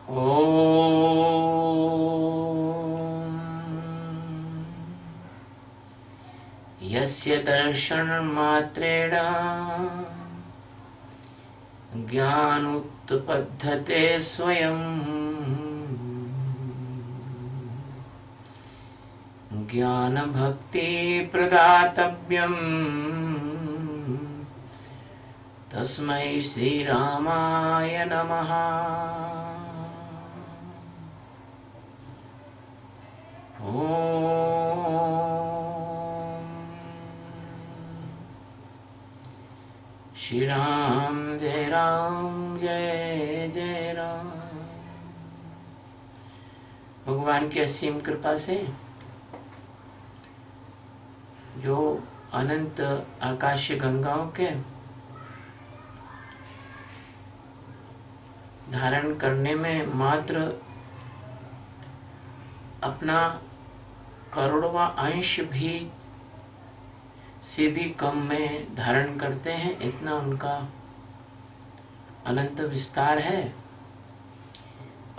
ॐ यस्य दर्शनमात्रेण ज्ञानोत्पद्यते स्वयं ज्ञानभक्ति प्रदातव्यम् तस्मै श्रीरामाय नमः। ॐ श्री राम जय जय राम। भगवान की असीम कृपा से जो अनंत आकाशीय गंगाओं के धारण करने में मात्र अपना करोड़वा अंश भी से भी कम में धारण करते हैं, इतना उनका अनंत विस्तार है।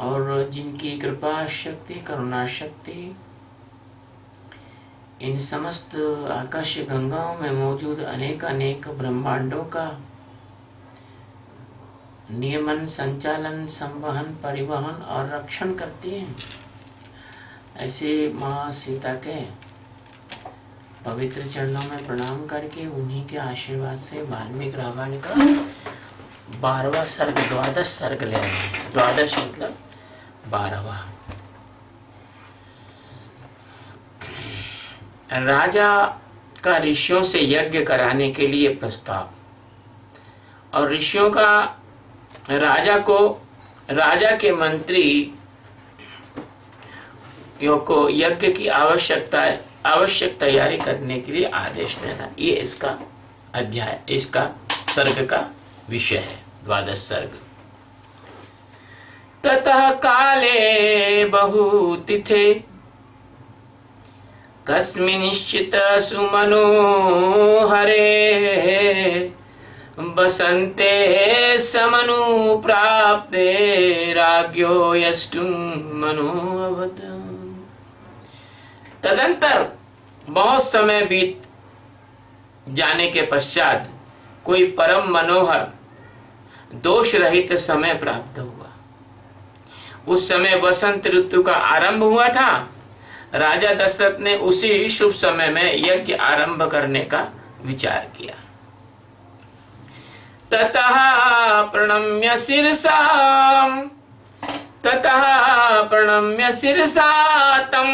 और जिनकी कृपा शक्ति करुणा शक्ति इन समस्त आकाशीय गंगाओं में मौजूद अनेक अनेक ब्रह्मांडों का नियमन संचालन संवहन परिवहन और रक्षण करती है, ऐसे माँ सीता के पवित्र चरणों में प्रणाम करके उन्हीं के आशीर्वाद से वाल्मीकि रामायण का 12वां सर्ग 12 सर्ग ले रहे हैं। 12 मतलब 12वां। राजा का ऋषियों से यज्ञ कराने के लिए प्रस्ताव, और ऋषियों का राजा के मंत्री को यज्ञ की आवश्यक तैयारी करने के लिए आदेश देना, ये इसका अध्याय, इसका सर्ग का विषय है। 12 सर्ग। ततः काले बहुतिथे कस्मिंश्चित् सुमनोहरे बसन्ते समनुप्राप्ते राज्ञो यष्टुं मनोऽभवत्। तदंतर बहुत समय बीत जाने के पश्चात कोई परम मनोहर दोष रहित समय प्राप्त हुआ। उस समय वसंत ऋतु का आरंभ हुआ था। राजा दशरथ ने उसी शुभ समय में यज्ञ आरंभ करने का विचार किया। ततः प्रणम्य शिरसा तं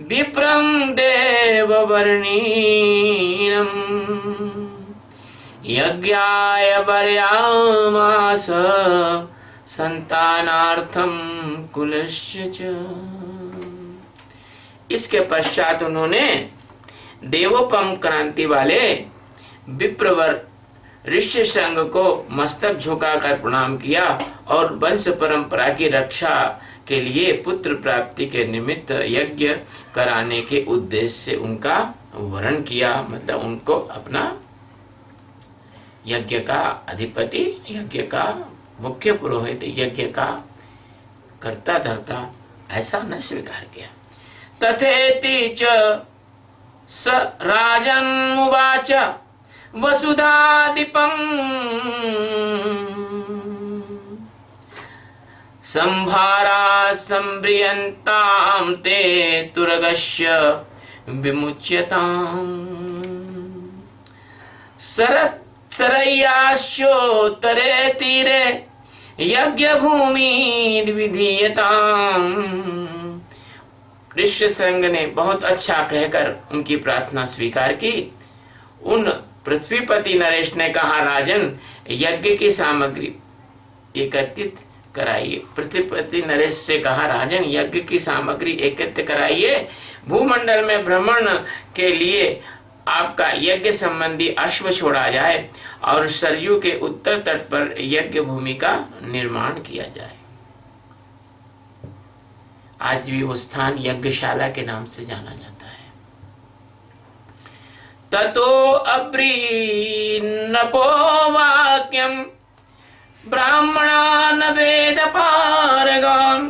विप्रं देववर्णीनं यज्ञाय वर्यामास संतानार्थं कुलस्य च। इसके पश्चात उन्होंने देवोपम क्रांति वाले विप्रवर ऋष्य संघ को मस्तक झुकाकर प्रणाम किया और वंश परंपरा की रक्षा के लिए पुत्र प्राप्ति के निमित्त यज्ञ कराने के उद्देश्य से उनका वरण किया। मतलब उनको अपना यज्ञ का अधिपति, यज्ञ का मुख्य पुरोहित, यज्ञ का कर्ता धर्ता ऐसा न स्वीकार किया। तथेति च स राजन्मुवाच वसुधाधिपं संभारा संव्रियन्तां ते तुरगस्य विमुच्यताम् सरय्याश्चोत्तरे तीरे यज्ञभूमिर्विधीयताम्। ऋष्य संघ ने बहुत अच्छा कहकर उनकी प्रार्थना स्वीकार की। उन पृथ्वीपति नरेश ने कहा, राजन यज्ञ की सामग्री एकत्रित कराइए। पृथ्वीपति नरेश से कहा, राजन यज्ञ की सामग्री एकत्रित कराइए। भूमंडल में भ्रमण के लिए आपका यज्ञ संबंधी अश्व छोड़ा जाए और सरयू के उत्तर तट पर यज्ञ भूमि का निर्माण किया जाए। आज भी वो स्थान यज्ञशाला के नाम से जाना जाता है। ततो अब्रीन्नपो वाक्यम ब्राह्मणान् वेद पारगान्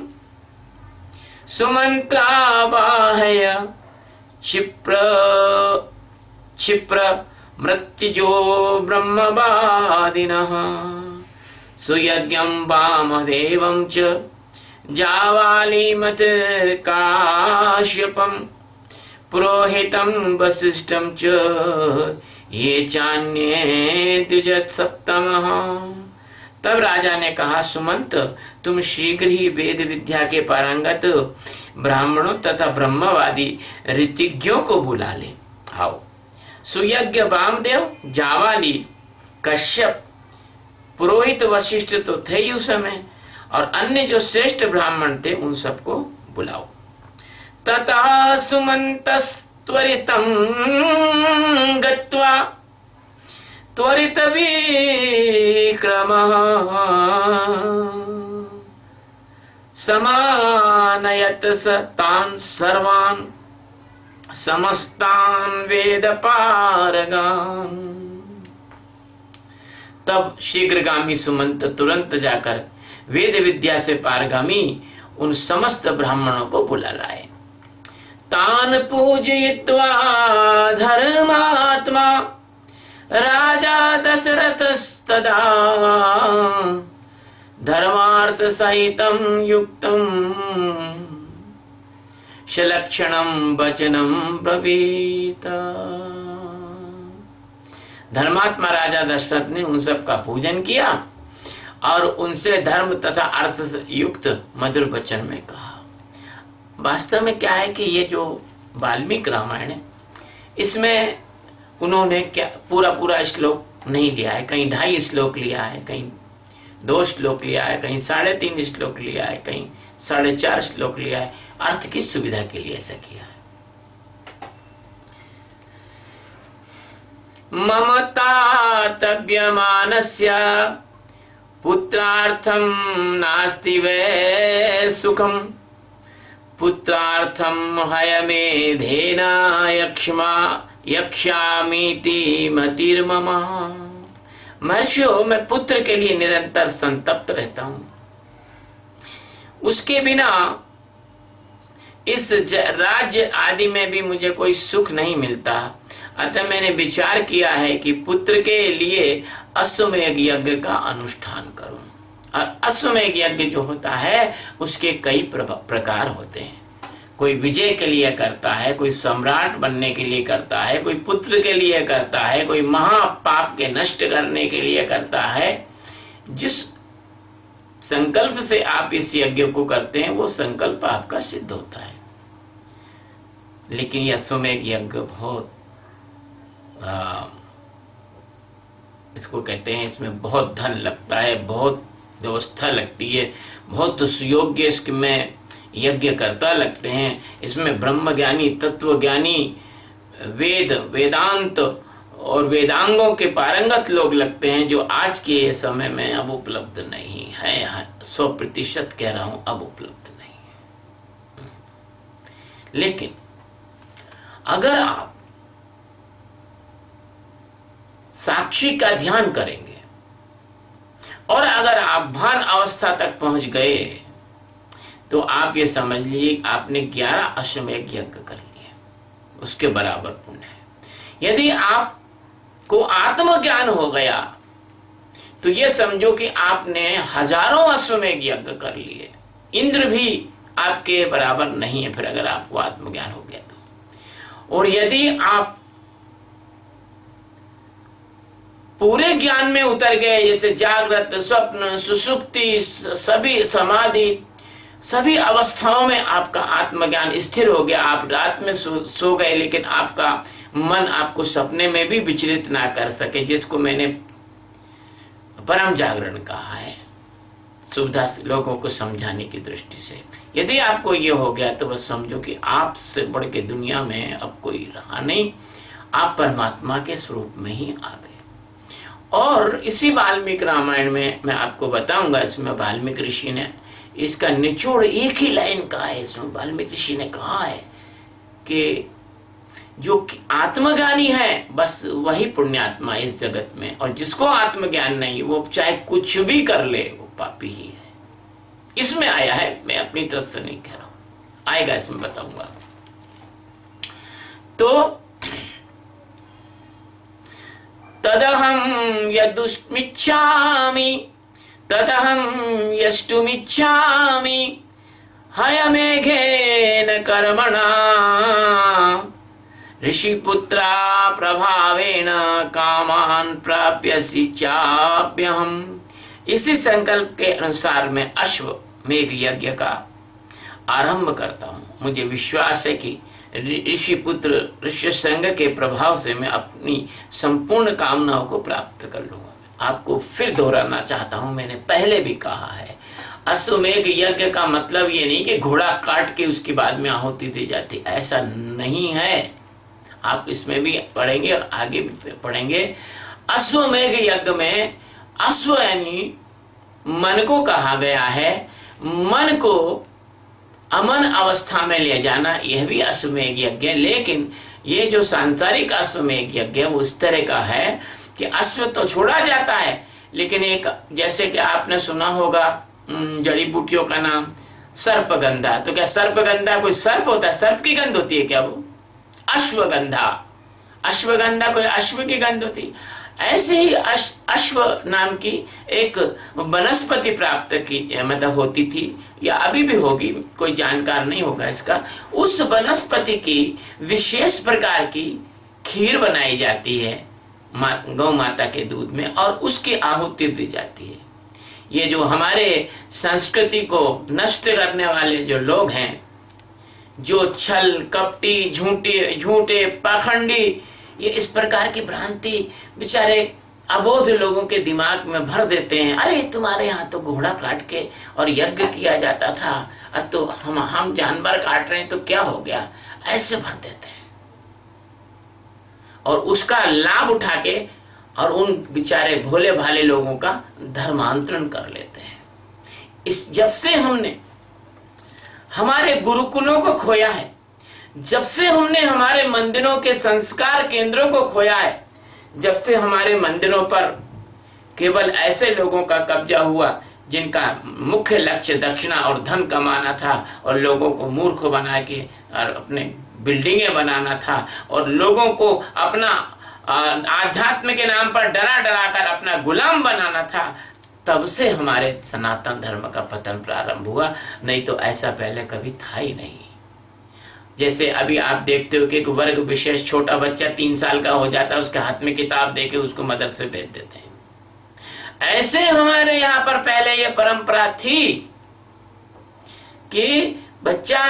सुमन्त्रावाहय क्षिप्र मृत्युजो ब्रह्मवादिनः सुयज्ञं वामदेवं च जावालिमत काश्यपं पुरोहितं वसिष्ठं च ये चान्ये द्विजसप्तमः। तब राजा ने कहा, सुमंत, तुम शीघ्र ही वेद विद्या के पारंगत ब्राह्मणों तथा ब्रह्मवादी ऋतिज्ञों को बुला ले आओ। सुयज्ञ वामदेव, जावाली, कश्यप, पुरोहित वशिष्ठ तो थे ही उस समय, और अन्य जो श्रेष्ठ ब्राह्मण थे उन सबको बुलाओ। तथा सुमंतस्त्वरितं गत्वा त्वरित विक्रमः समानयत स तान् सर्वान् समस्तान् वेद पारगान्। तब शीघ्रगामी सुमंत तुरंत जाकर वेद विद्या से पारगामी उन समस्त ब्राह्मणों को बुला लाए। तान् पूजयित्वा धर्मात्मा राजा दशरथस्तदा धर्मार्थ सहितं युक्तं सलक्षणं वचनं ब्रवीत। धर्मात्मा राजा दशरथ ने उन सब का पूजन किया और उनसे धर्म तथा अर्थ से युक्त मधुर वचन में कहा। वास्तव में क्या है कि ये जो वाल्मीकि रामायण है, इसमें उन्होंने क्या पूरा श्लोक नहीं लिया है। कहीं 2.5 श्लोक लिया है, कहीं 2 श्लोक लिया है, कहीं 3.5 श्लोक लिया है, कहीं 4.5 श्लोक लिया है। अर्थ की सुविधा के लिए ऐसा किया है। ममतातव्यमानस्य पुत्रार्थं नास्ति वै सुखं पुत्रार्थं हयमेधेना यक्ष्यामीति मतिर्मम। महर्षियों, मैं पुत्र के लिए निरंतर संतप्त रहता हूं। उसके बिना इस राज्य आदि में भी मुझे कोई सुख नहीं मिलता। अतः मैंने विचार किया है कि पुत्र के लिए अश्वमेध यज्ञ का अनुष्ठान करूं। और अश्वमेध यज्ञ जो होता है उसके कई प्रकार होते हैं। कोई विजय के लिए करता है, कोई सम्राट बनने के लिए करता है, कोई पुत्र के लिए करता है, कोई महापाप के नष्ट करने के लिए करता है। जिस संकल्प से आप इस यज्ञ को करते हैं वो संकल्प आपका सिद्ध होता है। लेकिन यह अश्वमेध यज्ञ बहुत इसको कहते हैं, इसमें बहुत धन लगता है, बहुत व्यवस्था लगती है, बहुत सुयोग्य इसमें यज्ञ करता लगते हैं। इसमें ब्रह्म ज्ञानी, तत्व ज्ञानी, वेदांत और वेदांगों के पारंगत लोग लगते हैं, जो आज के समय में अब उपलब्ध नहीं है। 100% कह रहा हूं, अब उपलब्ध नहीं है। लेकिन अगर आप साक्षी का ध्यान करेंगे और अगर आप भान अवस्था तक पहुंच गए तो आप ये समझ लीजिए आपने 11 अश्वमेध यज्ञ कर लिए, उसके बराबर पुण्य है। यदि आपको आत्मज्ञान हो गया तो ये समझो कि आपने हजारों अश्वमेध यज्ञ कर लिए। इंद्र भी आपके बराबर नहीं है फिर, अगर आपको आत्मज्ञान हो गया तो। और यदि आप पूरे ज्ञान में उतर गए, जैसे जागृत, स्वप्न, सुषुप्ति, सभी समाधि, सभी अवस्थाओं में आपका आत्मज्ञान स्थिर हो गया, आप रात में सो गए लेकिन आपका मन आपको सपने में भी विचलित ना कर सके, जिसको मैंने परम जागरण कहा है, सुविधा से लोगों को समझाने की दृष्टि से। यदि आपको ये हो गया तो बस समझो कि आपसे बढ़ के दुनिया में अब कोई रहा नहीं, आप परमात्मा के स्वरूप में ही आ गए। और इसी वाल्मीकि रामायण में मैं आपको बताऊंगा, इसमें वाल्मीकि ऋषि ने इसका निचोड़ एक ही लाइन का है। इसमें वाल्मीकि ऋषि ने कहा है कि जो आत्मज्ञानी है बस वही पुण्यात्मा इस जगत में, और जिसको आत्मज्ञान नहीं वो चाहे कुछ भी कर ले वो पापी ही है। इसमें आया है, मैं अपनी तरफ से नहीं कह रहा हूं, आएगा इसमें बताऊंगा। तो तदहं यदुष्मिच्छामि तदहं यष्टुमिच्छामि हयमेघेन कर्मणा ऋषिपुत्रा प्रभावेण कामान् प्राप्यसि चाप्यहम्। इसी संकल्प के अनुसार मैं अश्वमेघ यज्ञ का आरंभ करता हूँ। मुझे विश्वास है कि ऋषिपुत्र ऋषि संघ के प्रभाव से मैं अपनी संपूर्ण कामनाओं को प्राप्त कर लूंगा। आपको फिर दोहराना चाहता हूं, मैंने पहले भी कहा है, अश्वमेघ यज्ञ का मतलब ये नहीं कि घोड़ा काट के उसके बाद में आहुति दी जाती, ऐसा नहीं है। आप इसमें भी पढ़ेंगे और आगे भी पढ़ेंगे। अश्वमेघ यज्ञ में अश्व यानी मन को कहा गया है, मन को अमन अवस्था में ले जाना, यह भी अश्वमेघ यज्ञ है। लेकिन ये जो सांसारिक अश्वमेघ यज्ञ है वो इस तरह का है कि अश्व तो छोड़ा जाता है, लेकिन एक जैसे कि आपने सुना होगा जड़ी बूटियों का नाम सर्पगंधा। तो क्या सर्पगंधा कोई सर्प होता है? सर्प की गंध होती है क्या? वो अश्वगंधा, अश्वगंधा कोई अश्व की गंध होती। ऐसे ही अश्व नाम की एक वनस्पति प्राप्त की मतलब होती थी, या अभी भी होगी, कोई जानकार नहीं होगा इसका। उस वनस्पति की विशेष प्रकार की खीर बनाई जाती है गौ माता के दूध में, और उसकी आहुति दी जाती है। ये जो हमारे संस्कृति को नष्ट करने वाले जो लोग हैं, जो छल कपटी झूठे पाखंडी, ये इस प्रकार की भ्रांति बेचारे अबोध लोगों के दिमाग में भर देते हैं। अरे तुम्हारे यहाँ तो घोड़ा काट के और यज्ञ किया जाता था, अब तो हम जानवर काट रहे हैं तो क्या हो गया, ऐसे भर देते हैं और उसका लाभ उठा के और उन बेचारे भोले भाले लोगों का धर्मांतरण कर लेते हैं। जब से हमने हमारे गुरुकुलों को खोया है, जब से हमने हमारे मंदिरों के संस्कार केंद्रों को खोया है, जब से हमारे मंदिरों पर केवल ऐसे लोगों का कब्जा हुआ जिनका मुख्य लक्ष्य दक्षिणा और धन कमाना था और लोगों को मूर्ख बना के और अपने बिल्डिंगें बनाना था और लोगों को अपना आध्यात्म के नाम पर डरा डरा कर अपना गुलाम बनाना था, तब से हमारे सनातन धर्म का पतन प्रारंभ हुआ। नहीं तो ऐसा पहले कभी था ही नहीं। जैसे अभी आप देखते हो कि एक वर्ग विशेष छोटा बच्चा 3 साल का हो जाता है, उसके हाथ में किताब देके उसको मदरसे भेज देते हैं। ऐसे हमारे यहाँ पर पहले ये परंपरा थी कि बच्चा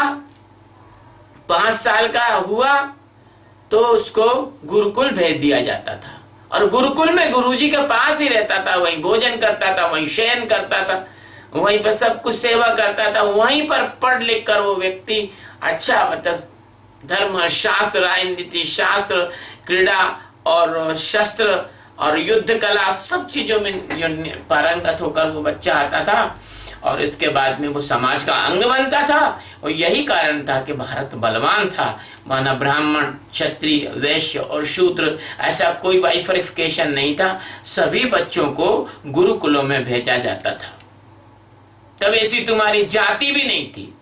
5 साल का हुआ तो उसको गुरुकुल भेज दिया जाता था, और गुरुकुल में गुरुजी के पास ही रहता था, वहीं भोजन करता था, वहीं शयन करता था, वहीं पर सब कुछ सेवा करता था। वहीं पर पढ़ लिख कर वो व्यक्ति अच्छा मतलब धर्म शास्त्र, राजनीति शास्त्र, क्रीड़ा और शस्त्र और युद्ध कला सब चीजों में पारंगत होकर वो बच्चा आता था, और इसके बाद में वो समाज का अंग बनता था। और यही कारण था कि भारत बलवान था, माना ब्राह्मण क्षत्रिय वैश्य और शूद्र ऐसा कोई बाइफर्केशन नहीं था, सभी बच्चों को गुरुकुलों में भेजा जाता था। तब ऐसी तुम्हारी जाति भी नहीं थी,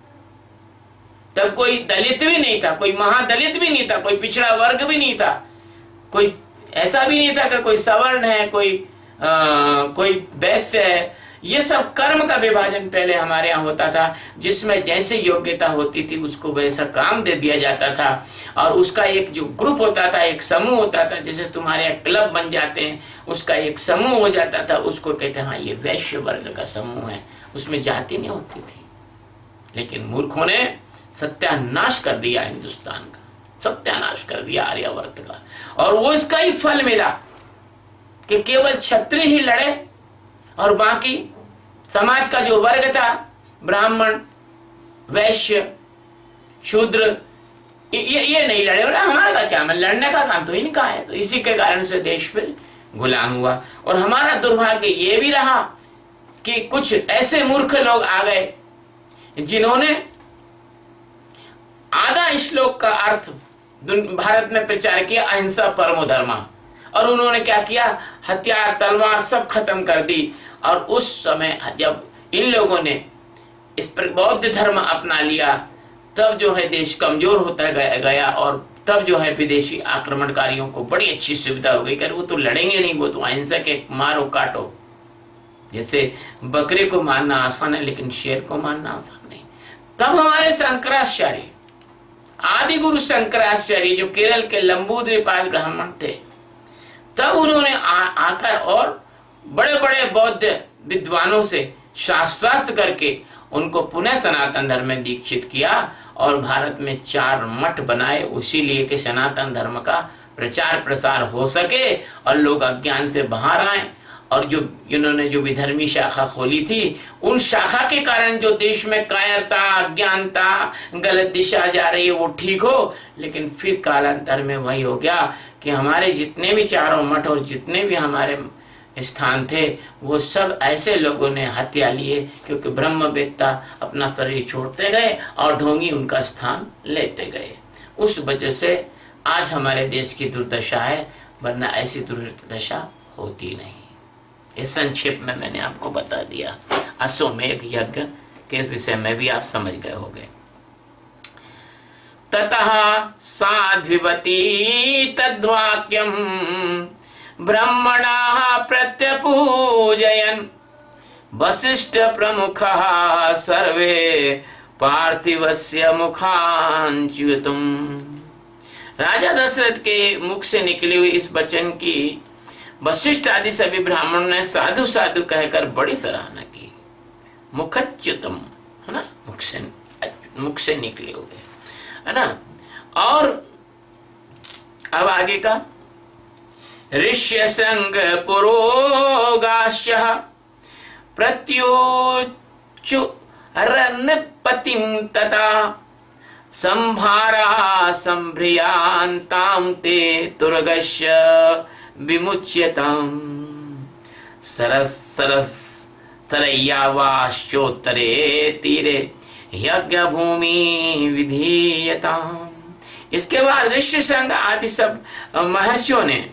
तब कोई दलित भी नहीं था, कोई महादलित भी नहीं था, कोई पिछड़ा वर्ग भी नहीं था, कोई ऐसा भी नहीं था कि कोई सवर्ण है, कोई वैश्य है। ये सब कर्म का विभाजन पहले हमारे यहाँ होता था, जिसमें जैसे योग्यता होती थी उसको वैसा काम दे दिया जाता था, और उसका एक जो ग्रुप होता था, एक समूह होता था, जैसे तुम्हारे यहाँ क्लब बन जाते हैं, उसका एक समूह हो जाता था, उसको कहते हैं हाँ ये वैश्य वर्ग का समूह है, उसमें जाति नहीं होती थी। लेकिन मूर्खों ने सत्यानाश कर दिया हिंदुस्तान का, सत्यानाश कर दिया आर्यावर्त का, और वो इसका ही फल मिला कि केवल क्षत्रिय ही लड़े और बाकी समाज का जो वर्ग था ब्राह्मण वैश्य शूद्र ये नहीं लड़े। और हमारा क्या, मैं लड़ने का काम तो इनका है। तो इसी के कारण से देश फिर गुलाम हुआ। और हमारा दुर्भाग्य ये भी रहा कि कुछ ऐसे मूर्ख लोग आ गए जिन्होंने आधा श्लोक का अर्थ भारत में प्रचार किया अहिंसा परमो धर्म, और उन्होंने क्या किया, हथियार तलवार सब खत्म कर दी। और उस समय जब इन लोगों ने इस पर बौद्ध धर्म अपना लिया, तब जो है देश कमजोर होता गया और तब जो है विदेशी आक्रमणकारियों को बड़ी अच्छी सुविधा हो गई कि वो तो लड़ेंगे नहीं, वो तो अहिंसा के मारो काटो। जैसे बकरे को मारना आसान है लेकिन शेर को मारना आसान नहीं। तब हमारे शंकराचार्य, आदि गुरु शंकराचार्य जो केरल के लंबूद्रिपाद ब्राह्मण थे, तब उन्होंने आकर और बड़े बड़े बौद्ध विद्वानों से शास्त्रार्थ करके उनको पुनः सनातन धर्म में दीक्षित किया और भारत में 4 मठ बनाए, उसी लिए कि सनातन धर्म का प्रचार प्रसार हो सके और लोग अज्ञान से बाहर आए। और जो इन्होंने जो विधर्मी शाखा खोली थी, उन शाखा के कारण जो देश में कायरता, अज्ञानता, गलत दिशा जा रही है वो ठीक हो। लेकिन फिर कालांतर में वही हो गया कि हमारे जितने भी चारों मठ और जितने भी हमारे स्थान थे वो सब ऐसे लोगों ने हत्या लिए, क्योंकि ब्रह्मवेत्ता अपना शरीर छोड़ते गए और ढोंगी उनका स्थान लेते गए। उस वजह से आज हमारे देश की दुर्दशा है, वरना ऐसी दुर्दशा होती नहीं। इस संक्षेप में मैंने आपको बता दिया। अश्वमेध यज्ञ के विषय में भी आप समझ गए होंगे। ततः साध्विवती तद्वाक्यम ब्रह्मणा प्रत्यपूजयन् वसिष्ठ प्रमुखः सर्वे पार्थिवस्य मुखांच्युतम्। राजा दशरथ के मुख से निकली हुई इस वचन की वशिष्ठ आदि सभी ब्राह्मणों ने साधु साधु कहकर बड़ी सराहना की। मुखच्युतम है ना, मुख से निकले हुए है ना। और अब आगे का ऋष्य संग पुरोगाश्य प्रत्योचु रन्पतिम तथा संभारा संभ्रियांताम ते तुर्गश्य विमुच्यताम सरस सरस सरय्यावाश्चोत्तरे तीरे यज्ञ भूमि विधीयताम। इसके बाद ऋषि संघ आदि सब महर्षियों ने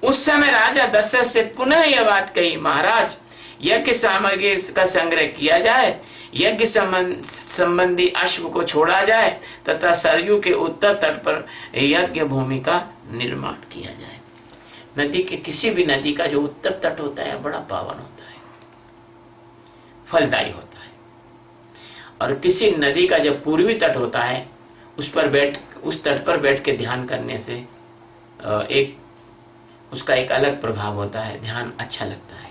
उस समय राजा दशरथ से पुनः यह बात कही, महाराज यज्ञ सामग्री का संग्रह किया जाए, यज्ञ संबंधी अश्व को छोड़ा जाए तथा सरयू के उत्तर तट पर यज्ञ भूमि का निर्माण किया जाए। नदी के किसी भी नदी का जो उत्तर तट होता है बड़ा पावन होता है, फलदायी होता है, और किसी नदी का जब पूर्वी तट होता है उस तट पर बैठ के ध्यान करने से उसका एक अलग प्रभाव होता है, ध्यान अच्छा लगता है।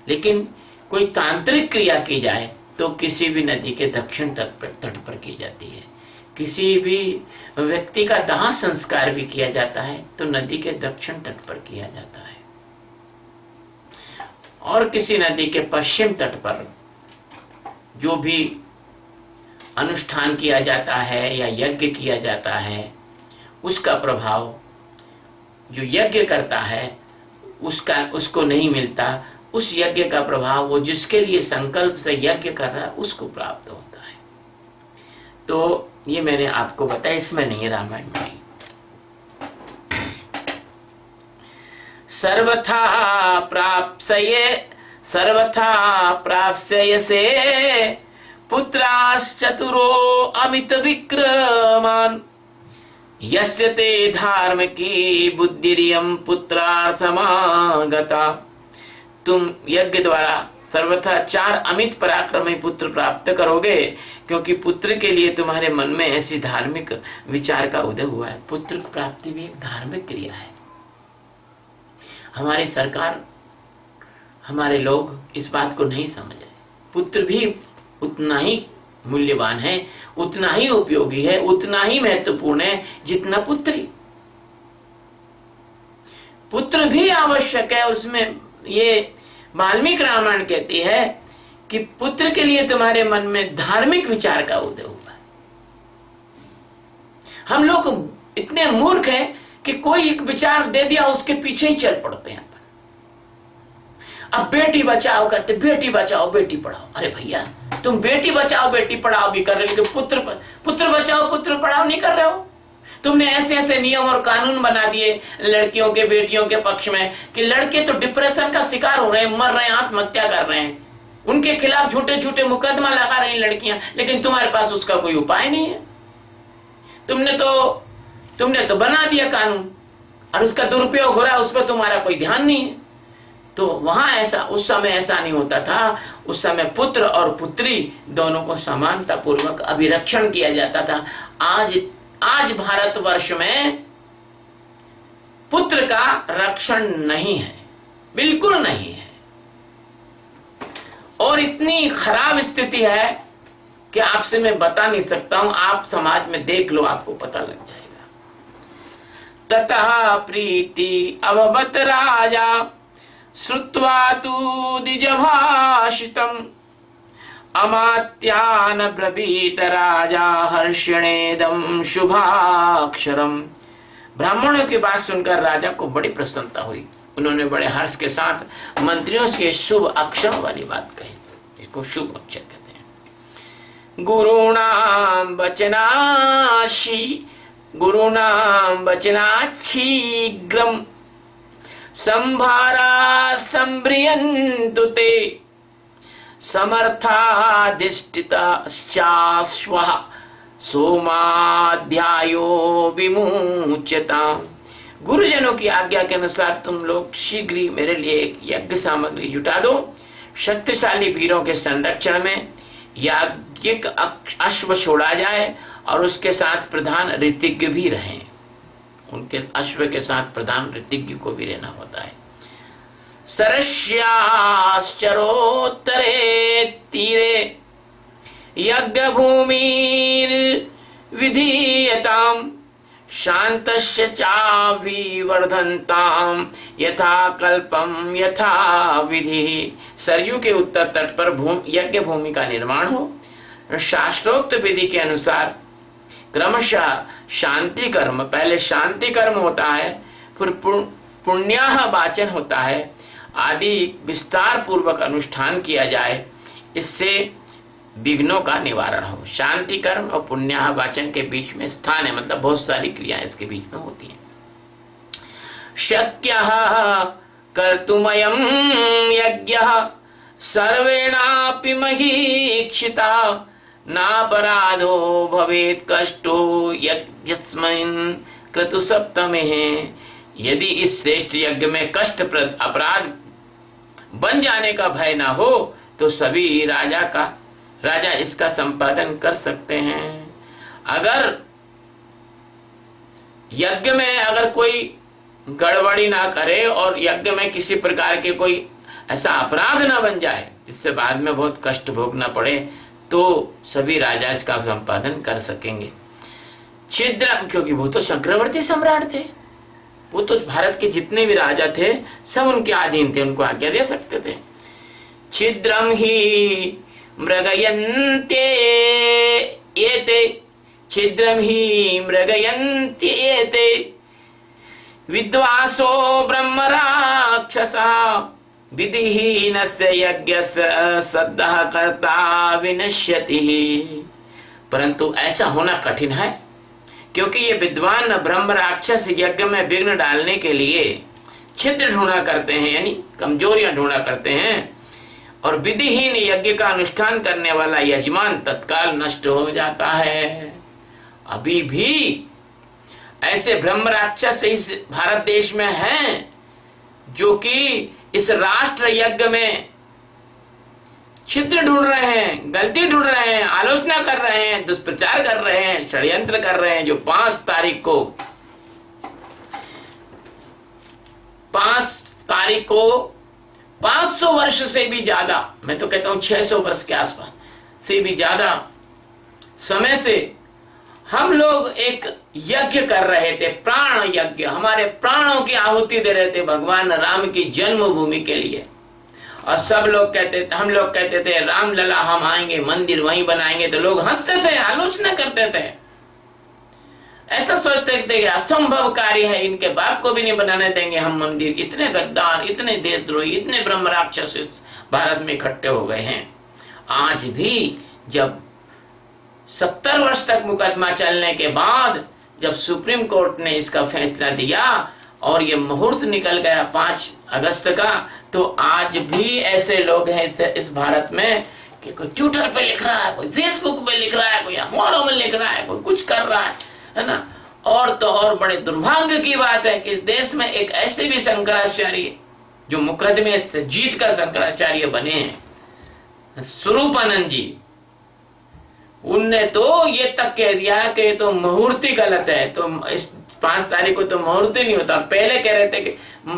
लेकिन कोई तांत्रिक क्रिया की जाए तो किसी भी नदी के दक्षिण तट पर की जाती है। किसी भी व्यक्ति का दाह संस्कार भी किया जाता है तो नदी के दक्षिण तट पर किया जाता है, और किसी नदी के पश्चिम तट पर जो भी अनुष्ठान किया जाता है या यज्ञ किया जाता है उसका प्रभाव जो यज्ञ करता है उसको नहीं मिलता। उस यज्ञ का प्रभाव वो जिसके लिए संकल्प से यज्ञ कर रहा है उसको प्राप्त होता है। तो ये मैंने आपको बताया, इसमें नहीं, रामायण में नहीं। सर्वथा प्राप्स्यसे पुत्राश्चतुरो अमित विक्रमान यस्य ते धार्मिकी बुद्धिरियं पुत्रार्थमागता। तुम यज्ञ द्वारा सर्वथा 4 अमित पराक्रमी पुत्र प्राप्त करोगे, क्योंकि पुत्र के लिए तुम्हारे मन में ऐसी धार्मिक विचार का उदय हुआ है। पुत्र की प्राप्ति भी एक धार्मिक क्रिया है। हमारी सरकार, हमारे लोग इस बात को नहीं समझ रहे। पुत्र भी उतना ही मूल्यवान है, उतना ही उपयोगी है, उतना ही महत्वपूर्ण है जितना पुत्री। पुत्र भी आवश्यक है। उसमें ये वाल्मीकि रामायण कहती है कि पुत्र के लिए तुम्हारे मन में धार्मिक विचार का उदय हुआ है। हम लोग इतने मूर्ख हैं कि कोई एक विचार दे दिया उसके पीछे ही चल पड़ते हैं। अब बेटी बचाओ करते, बेटी बचाओ बेटी पढ़ाओ। अरे भैया, तुम बेटी बचाओ बेटी पढ़ाओ भी कर रहे हो, लेकिन पुत्र बचाओ पुत्र पढ़ाओ नहीं कर रहे हो। तुमने ऐसे ऐसे नियम और कानून बना दिए लड़कियों के, बेटियों के पक्ष में कि लड़के तो डिप्रेशन का शिकार हो रहे हैं, मर रहे हैं, आत्महत्या कर रहे हैं, उनके खिलाफ झूठे झूठे मुकदमा लगा रही लड़कियां, लेकिन तुम्हारे पास उसका कोई उपाय नहीं है। तुमने तो बना दिया कानून और उसका दुरुपयोग हो रहा है, उस पर तुम्हारा कोई ध्यान नहीं है। तो वहां ऐसा, उस समय ऐसा नहीं होता था। उस समय पुत्र और पुत्री दोनों को समानता पूर्वक अभिरक्षण किया जाता था। आज भारतवर्ष में पुत्र का रक्षण नहीं है, बिल्कुल नहीं है, और इतनी खराब स्थिति है कि आपसे मैं बता नहीं सकता हूं। आप समाज में देख लो, आपको पता लग जाएगा। ततः प्रीति अवबत राजा श्रुत्वा तु द्विजभाषितम् अमात्यान ब्रवीत राजा हर्षणेदम शुभाक्षरम। ब्राह्मणों की बात सुनकर राजा को बड़ी प्रसन्नता हुई। उन्होंने बड़े हर्ष के साथ मंत्रियों से शुभ अक्षर वाली बात कही। इसको शुभ अक्षर कहते हैं। गुरुणाम वचनाशीघ्रम संभारा संभ्रियन्तु ते समर्थाधिष्ठितश्चाश्वः सोमाध्यायो विमुच्यताम्। गुरुजनों की आज्ञा के अनुसार तुम लोग शीघ्र ही मेरे लिए एक यज्ञ सामग्री जुटा दो। शक्तिशाली वीरों के संरक्षण में याज्ञिक अश्व छोड़ा जाए और उसके साथ प्रधान ऋतिज्ञ भी रहें। उनके अश्व के साथ प्रधान ऋतिज्ञ को भी रहना होता है। सरस्याश्चरोत्तरे तीरे यज्ञ भूमि विधीयताम शांतस्य चाभिवर्धन्ताम यथा कल्पम यथा विधि। सरयू के उत्तर तट पर यज्ञ भूमि का निर्माण हो। शास्त्रोक्त विधि के अनुसार क्रमशः शांति कर्म, पहले शांति कर्म होता है, फिर पुण्याह वाचन होता है, आदि विस्तार पूर्वक अनुष्ठान किया जाए। इससे विघ्नों का निवारण हो। शांति कर्म और पुण्याह वाचन के बीच में स्थान है, मतलब बहुत सारी क्रियाएं इसके बीच में होती हैं। शक्यः कर्तुमयं यज्ञः सर्वेणापि महीक्षिता नापराधो भवेत् कष्टो यज्ञस्मिन् क्रतु सप्तमेः। यदि इस श्रेष्ठ यज्ञ में कष्टप्रद अपराध बन जाने का भय ना हो तो सभी राजा इसका संपादन कर सकते हैं। अगर यज्ञ में अगर कोई गड़बड़ी ना करे और यज्ञ में किसी प्रकार के कोई ऐसा अपराध ना बन जाए जिससे बाद में बहुत कष्ट भोगना पड़े, तो सभी राजा इसका संपादन कर सकेंगे। छिद्र, क्योंकि वो तो चक्रवर्ती सम्राट थे, वो तो भारत के जितने भी राजा थे सब उनके अधीन थे, उनको आज्ञा दे सकते थे। छिद्रम ही मृगयन्ते छिद्रम ही मृगयन्ते विद्वासो ब्रह्म राक्षसा विधिहीनस्य यज्ञस्य सद्दः कर्ता विनश्यति। परंतु ऐसा होना कठिन है, क्योंकि ये विद्वान ब्रह्म राक्षस यज्ञ में विघ्न डालने के लिए छिद्र ढूंढा करते हैं, यानी कमजोरियां ढूंढा करते हैं, और विधिहीन यज्ञ का अनुष्ठान करने वाला यजमान तत्काल नष्ट हो जाता है। अभी भी ऐसे ब्रह्म राक्षस इस भारत देश में हैं जो कि इस राष्ट्र यज्ञ में छिद्र ढूंढ रहे हैं, गलती ढूंढ रहे हैं, आलोचना कर रहे हैं, दुष्प्रचार कर रहे हैं, षड्यंत्र कर रहे हैं। जो 5 तारीख को 500 वर्ष से भी ज्यादा, मैं तो कहता हूं 600 वर्ष के आसपास से भी ज्यादा समय से हम लोग एक यज्ञ कर रहे थे, प्राण यज्ञ। हमारे प्राणों की आहुति दे रहे थे भगवान राम की जन्मभूमि के लिए। और सब लोग कहते थे, हम लोग कहते थे रामलला हम आएंगे, मंदिर वहीं बनाएंगे, तो लोग हंसते थे, आलोचना करते थे, ऐसा सोचते थे कि असंभव कार्य है, इनके बाप को भी नहीं बनाने देंगे हम मंदिर। इतने गद्दार, इतने देशद्रोही, इतने ब्रह्म राक्षस इस भारत में इकट्ठे हो गए हैं। आज भी जब 70 वर्ष तक मुकदमा चलने के बाद जब सुप्रीम कोर्ट ने इसका फैसला दिया और ये मुहूर्त निकल गया 5 अगस्त का, तो आज भी ऐसे लोग हैं इस भारत में कि कोई ट्विटर पे लिख रहा है, कोई फेसबुक पे लिख रहा है, कोई अखबारों में लिख रहा है, कोई कुछ कर रहा है ना। और तो और बड़े दुर्भाग्य की बात है कि इस देश में एक ऐसे भी शंकराचार्य जो मुकदमे से जीत कर शंकराचार्य बने हैं, स्वरूपानंद जी, उनने तो ये तक कह दिया कि तो मुहूर्त ही गलत है, तो इस 5 तारीख को तो मुहूर्त ही नहीं होता। पहले कह रहे थे कि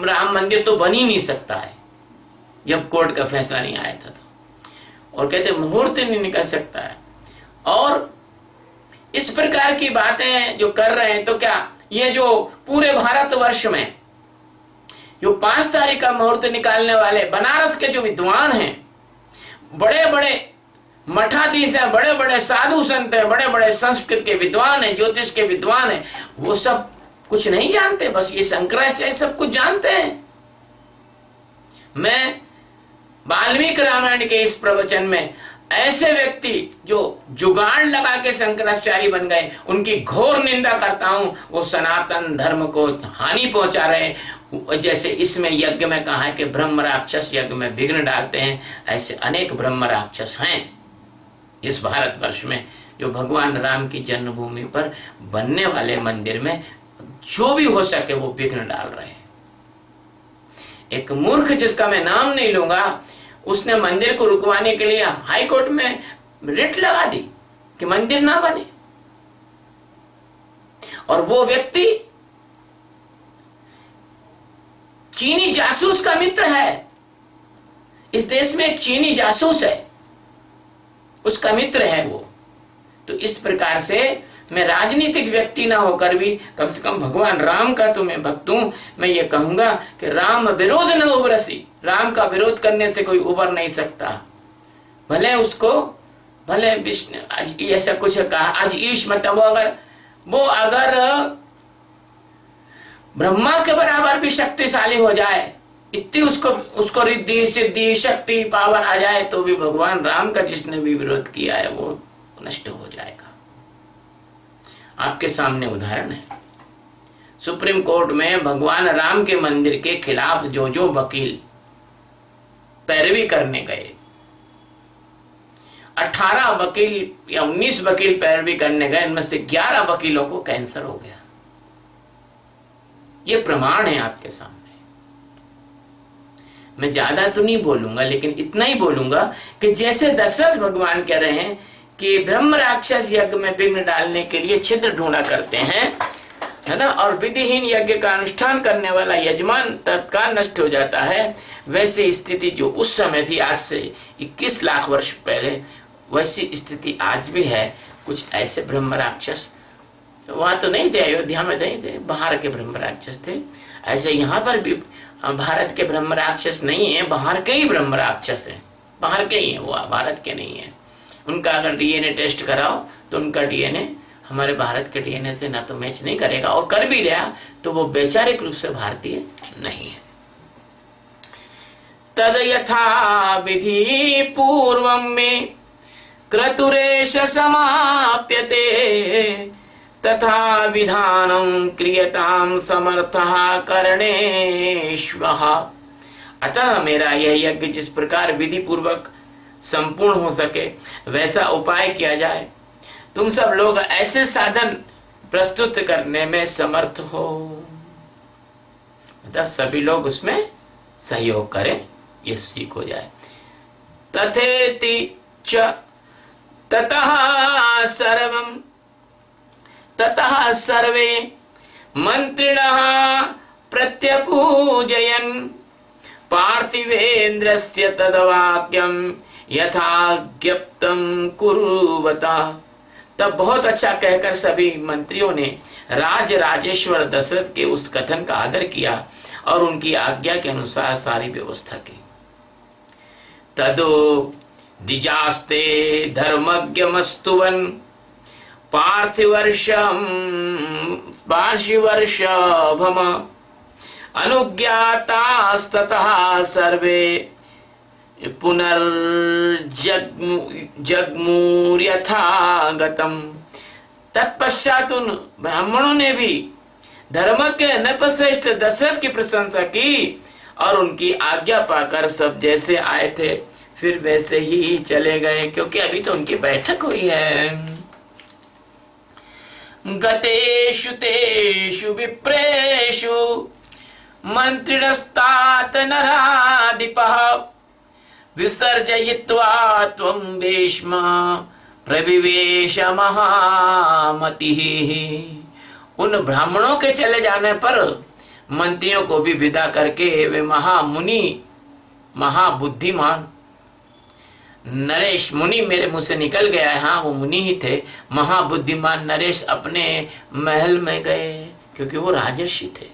राम मंदिर तो बन ही नहीं सकता है, जब कोर्ट का फैसला नहीं आया था तो, और कहते मुहूर्त नहीं निकल सकता है। और इस प्रकार की बातें जो कर रहे हैं, तो क्या ये जो पूरे भारतवर्ष में जो 5 तारीख का मुहूर्त निकालने वाले बनारस के जो विद्वान हैं, बड़े बड़े मठाधीश हैं, बड़े बड़े साधु संत हैं, बड़े बड़े संस्कृत के विद्वान हैं, ज्योतिष के विद्वान हैं, वो सब कुछ नहीं जानते, बस ये शंकराचार्य सब कुछ जानते हैं। मैं वाल्मीकि रामायण के इस प्रवचन में ऐसे व्यक्ति जो जुगाड़ लगा के शंकराचार्य बन गए, उनकी घोर निंदा करता हूं। वो सनातन धर्म को हानि पहुंचा रहे। जैसे इसमें यज्ञ में कहा है कि ब्रह्म राक्षस यज्ञ में विघ्न डालते हैं, ऐसे अनेक ब्रह्म राक्षस हैं इस भारतवर्ष में, जो भगवान राम की जन्मभूमि पर बनने वाले मंदिर में जो भी हो सके वो विघ्न डाल रहे हैं। एक मूर्ख जिसका मैं नाम नहीं लूंगा, उसने मंदिर को रुकवाने के लिए हाई कोर्ट में रिट लगा दी कि मंदिर ना बने, और वो व्यक्ति चीनी जासूस का मित्र है। इस देश में एक चीनी जासूस है, उसका मित्र है वो। तो इस प्रकार से मैं राजनीतिक व्यक्ति ना होकर भी कम से कम भगवान राम का तो मैं भक्त हूं। मैं ये कहूंगा कि राम विरोध न उबरसी, राम का विरोध करने से कोई उबर नहीं सकता। भले उसको, भले विष्णु आज ऐसा कुछ कहा, आज ईश मतलब वो अगर ब्रह्मा के बराबर भी शक्तिशाली हो जाए, इतनी उसको रिद्धि सिद्धि शक्ति पावर आ जाए, तो भी भगवान राम का जिसने भी विरोध किया है वो नष्ट हो जाएगा। आपके सामने उदाहरण है, सुप्रीम कोर्ट में भगवान राम के मंदिर के खिलाफ जो जो वकील पैरवी करने गए, 18 वकील या 19 वकील पैरवी करने गए, इनमें से 11 वकीलों को कैंसर हो गया। ये प्रमाण है आपके सामने। मैं ज्यादा तो नहीं बोलूंगा, लेकिन इतना ही बोलूंगा कि जैसे दशरथ भगवान कह रहे हैं कि ब्रह्म राक्षस यज्ञ में विघ्न डालने के लिए छिद्र ढूंढा करते हैं, है ना, और विधिहीन यज्ञ का अनुष्ठान करने वाला यजमान तत्काल नष्ट हो जाता है, वैसी स्थिति जो उस समय थी, आज से 21 लाख वर्ष पहले, वैसी स्थिति आज भी है। कुछ ऐसे ब्रह्म राक्षस वहां तो नहीं थे, अयोध्या में नहीं थे, बाहर के ब्रह्म राक्षस थे। ऐसे यहाँ पर भी भारत के ब्रह्म राक्षस नहीं है, बाहर के ही ब्रह्म राक्षस है, बाहर के ही है, वो भारत के नहीं है। उनका अगर डीएनए टेस्ट कराओ तो उनका डीएनए हमारे भारत के डीएनए से ना तो मैच नहीं करेगा, और कर भी लिया तो वो वैचारिक रूप से भारतीय नहीं है। तद यथा विधि पूर्वं में क्रतुरेश समाप्यते तथा विधानं क्रियतां समर्थः करणेष्वः। अतः मेरा यह यज्ञ जिस प्रकार विधि पूर्वक संपूर्ण हो सके वैसा उपाय किया जाए। तुम सब लोग ऐसे साधन प्रस्तुत करने में समर्थ हो, मतलब सभी लोग उसमें सहयोग करें, ये सीख हो जाए। तथेति च ततः सर्वं ततः सर्वे मंत्रिणः प्रत्यपूजयन् पार्थिवेन्द्रस्य तद्वाक्यं यथाज्ञप्तं कुर्वता। तब बहुत अच्छा कहकर सभी मंत्रियों ने राज राजेश्वर दशरथ के उस कथन का आदर किया और उनकी आज्ञा के अनुसार सारी व्यवस्था की। तदो दिजास्ते धर्मज्ञमस्तुवन् पार्थिवर्षभम अनुज्ञातास्ततः सर्वे पुनर्जग्मुर्यथागतम्। तत्पश्चात उन ब्राह्मणों ने भी धर्मज्ञ नृपश्रेष्ठ दशरथ की प्रशंसा की और उनकी आज्ञा पाकर सब जैसे आए थे फिर वैसे ही चले गए, क्योंकि अभी तो उनकी बैठक हुई है। गतेषु तेषु विप्रेषु मंत्रिणस्तात नराधिपः विसर्जयित्वा त्वं भीष्म प्रविवेश महामतिः। उन ब्राह्मणों के चले जाने पर मंत्रियों को भी विदा करके वे महामुनि महाबुद्धिमान नरेश मुनि मेरे मुंह से निकल गया है, हाँ वो मुनि ही थे, महाबुद्धिमान नरेश अपने महल में गए, क्योंकि वो राजर्षि थे।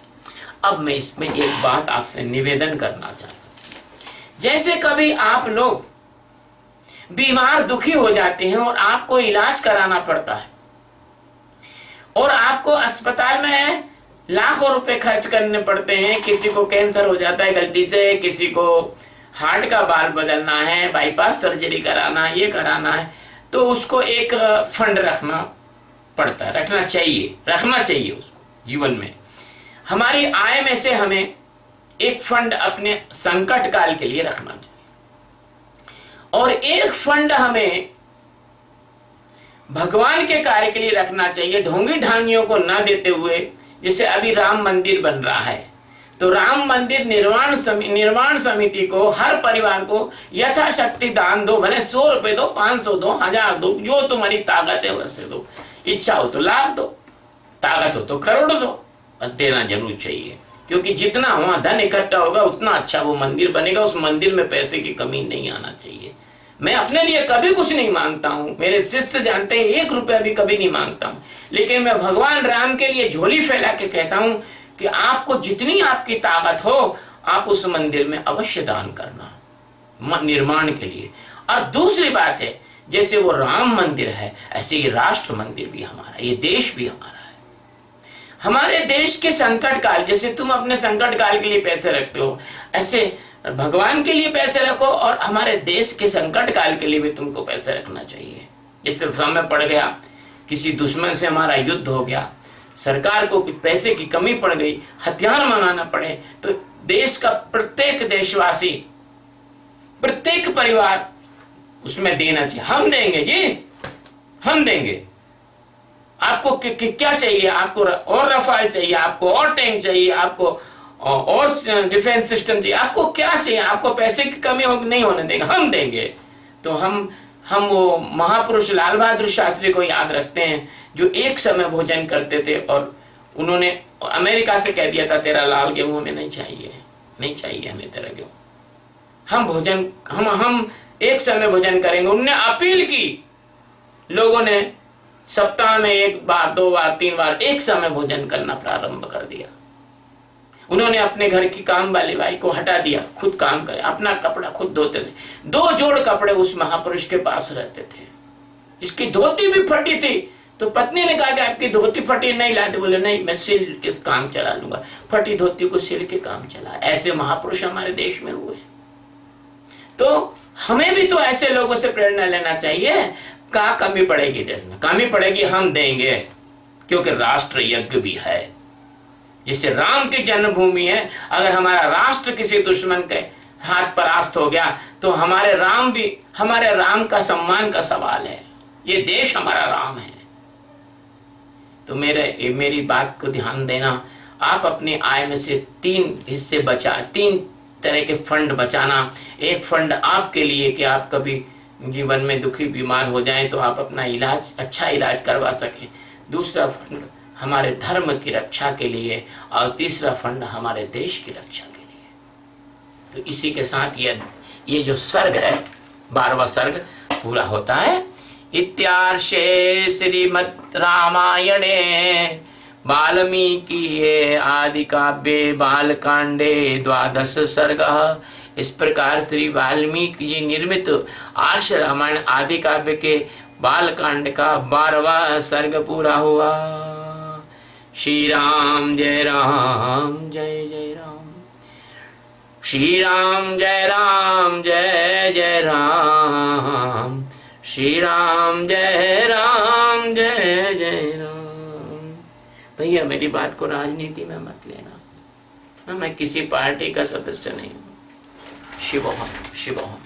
अब मैं इसमें एक बात आपसे निवेदन करना चाहता हूं। जैसे कभी आप लोग बीमार दुखी हो जाते हैं और आपको इलाज कराना पड़ता है और आपको अस्पताल में लाखों रुपए खर्च करने पड़ते हैं, किसी को कैंसर हो जाता है गलती से, किसी को हार्ट का बाल बदलना है, बाईपास सर्जरी कराना है, ये कराना है, तो उसको एक फंड रखना पड़ता है, रखना चाहिए उसको जीवन में। हमारी आय में से हमें एक फंड अपने संकट काल के लिए रखना चाहिए और एक फंड हमें भगवान के कार्य के लिए रखना चाहिए, ढोंगी ढांगियों को ना देते हुए। जैसे अभी राम मंदिर बन रहा है, तो राम मंदिर निर्माण समिति को हर परिवार को यथाशक्ति दान दो, भले 100 रुपए दो, 500 दो, 1000 दो, जो तुम्हारी ताकत है वैसे दो, इच्छा हो तो लाख दो, ताकत हो तो करोड़ दो, और देना जरूर चाहिए, क्योंकि जितना वहां धन इकट्ठा होगा उतना अच्छा वो मंदिर बनेगा। उस मंदिर में पैसे की कमी नहीं आना चाहिए। मैं अपने लिए कभी कुछ नहीं मांगता हूँ, मेरे शिष्य जानते हैं 1 रुपया भी कभी नहीं मांगता हूँ, लेकिन मैं भगवान राम के लिए झोली फैला के कहता हूँ कि आपको जितनी आपकी ताकत हो आप उस मंदिर में अवश्य दान करना निर्माण के लिए। और दूसरी बात है, जैसे वो राम मंदिर है ऐसे ये राष्ट्र मंदिर भी हमारा, ये देश भी हमारा है। हमारे देश के संकट काल, जैसे तुम अपने संकट काल के लिए पैसे रखते हो, ऐसे भगवान के लिए पैसे रखो और हमारे देश के संकट काल के लिए भी तुमको पैसे रखना चाहिए। जैसे समय पड़ गया, किसी दुश्मन से हमारा युद्ध हो गया, सरकार को कुछ पैसे की कमी पड़ गई, हथियार मंगाना पड़े, तो देश का प्रत्येक देशवासी, प्रत्येक परिवार उसमें देना चाहिए। हम देंगे जी, हम देंगे। आपको क्या चाहिए? आपको और रफाल चाहिए, आपको और टैंक चाहिए, आपको और डिफेंस सिस्टम चाहिए, आपको क्या चाहिए? आपको पैसे की कमी नहीं होने देंगे, हम देंगे। तो हम वो महापुरुष लाल बहादुर शास्त्री को याद रखते हैं, जो एक समय भोजन करते थे और उन्होंने अमेरिका से कह दिया था तेरा लाल गेहूं हमें नहीं चाहिए हमें तेरा गेहूं, हम एक समय भोजन करेंगे। उन्होंने अपील की, लोगों ने सप्ताह में 1 बार 2 बार 3 बार एक समय भोजन करना प्रारंभ कर दिया। उन्होंने अपने घर की काम वाली बाई को हटा दिया, खुद काम करे, अपना कपड़ा खुद धोते थे। 2 जोड़ कपड़े उस महापुरुष के पास रहते थे। इसकी धोती भी फटी थी, तो पत्नी ने कहा कि आपकी धोती फटी नहीं लाते, बोले नहीं मैं सिल के काम चला लूंगा, फटी धोती को सिल के काम चला। ऐसे महापुरुष हमारे देश में हुए। तो हमें भी तो ऐसे लोगों से प्रेरणा लेना चाहिए। कहाँ कमी पड़ेगी देश में? कमी पड़ेगी हम देंगे, क्योंकि राष्ट्र यज्ञ भी है। जिससे राम की जन्मभूमि है, अगर हमारा राष्ट्र किसी दुश्मन के हाथ परास्त हो गया तो हमारे राम का सम्मान का सवाल है। ये देश हमारा राम है। तो मेरी बात को ध्यान देना। आप अपनी आय में से 3 हिस्से 3 तरह के फंड बचाना। एक फंड आपके लिए कि आप कभी जीवन में दुखी बीमार हो जाएं तो आप अपना अच्छा इलाज करवा सकें। दूसरा फंड हमारे धर्म की रक्षा के लिए और तीसरा फंड हमारे देश की रक्षा के लिए। तो इसी के साथ ये जो सर्ग है 12वां सर्ग पूरा होता है। इत्यार्षे श्रीमद् रामायणे वाल्मीकि आदि काव्ये बालकांडे 12 सर्गः। इस प्रकार श्री वाल्मीकि जी निर्मित आर्ष रामायण आदि काव्य के बालकांड का 12वां सर्ग पूरा हुआ। श्री राम जय जय राम, श्री राम जय जय राम, श्री राम जय जय राम। भैया मेरी बात को राजनीति में मत लेना, मैं किसी पार्टी का सदस्य नहीं हूँ। शिवोहम शिवोहम।